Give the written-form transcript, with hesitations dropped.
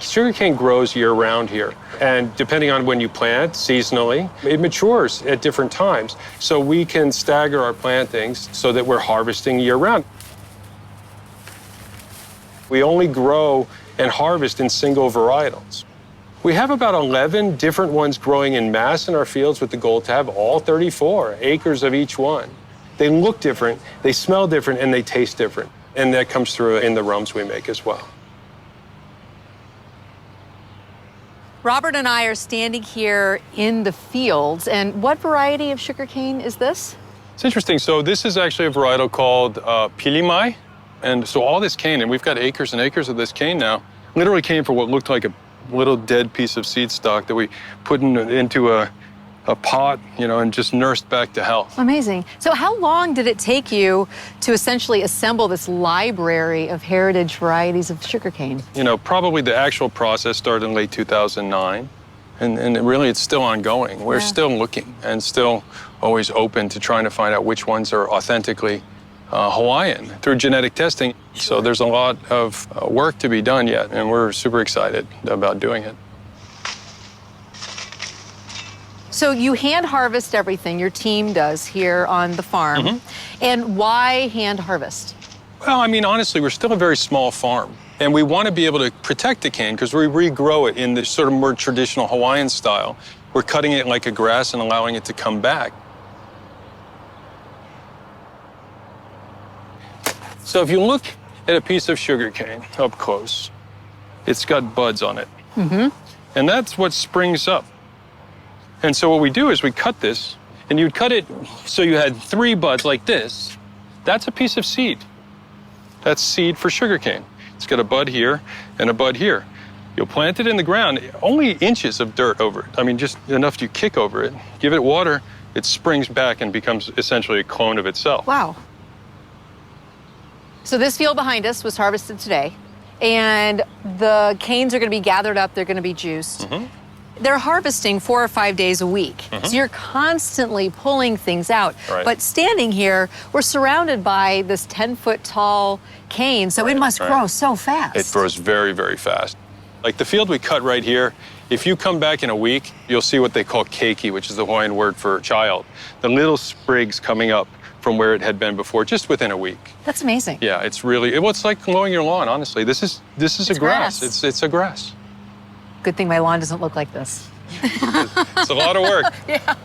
Sugarcane grows year-round here, and depending on when you plant, seasonally, it matures at different times. So we can stagger our plantings so that we're harvesting year-round. We only grow and harvest in single varietals. We have about 11 different ones growing in mass in our fields with the goal to have all 34 acres of each one. They look different, they smell different, and they taste different. And that comes through in the rums we make as well. Robert and I are standing here in the fields, and what variety of sugarcane is this? It's interesting. So this is actually a varietal called pilimai. And so all this cane, and we've got acres and acres of this cane now, literally came from what looked like a little dead piece of seed stock that we put into a pot, and just nursed back to health. Amazing. So how long did it take you to essentially assemble this library of heritage varieties of sugarcane? Probably the actual process started in late 2009, and really it's still ongoing. We're still looking and still always open to trying to find out which ones are authentically Hawaiian through genetic testing. So there's a lot of work to be done yet, and we're super excited about doing it. So you hand harvest everything, your team does here on the farm. Mm-hmm. And why hand harvest? Well, honestly, we're still a very small farm, and we want to be able to protect the cane because we regrow it in the sort of more traditional Hawaiian style. We're cutting it like a grass and allowing it to come back. So if you look at a piece of sugarcane up close, it's got buds on it. Mm-hmm. And that's what springs up. And so what we do is we cut this, and you'd cut it so you had 3 buds like this. That's a piece of seed. That's seed for sugarcane. It's got a bud here and a bud here. You'll plant it in the ground, only inches of dirt over it. Just enough to kick over it. Give it water, it springs back and becomes essentially a clone of itself. Wow. So this field behind us was harvested today, and the canes are going to be gathered up, they're going to be juiced. Mm-hmm. They're harvesting 4 or 5 days a week. Mm-hmm. So you're constantly pulling things out. Right. But standing here, we're surrounded by this 10-foot tall cane, so it must grow so fast. It grows very, very fast. Like the field we cut right here, if you come back in a week, you'll see what they call keiki, which is the Hawaiian word for child. The little sprigs coming up from where it had been before, just within a week. That's amazing. Yeah, it's really, it's like mowing your lawn, honestly. This is a grass. It's a grass. Good thing my lawn doesn't look like this. It's a lot of work. Yeah.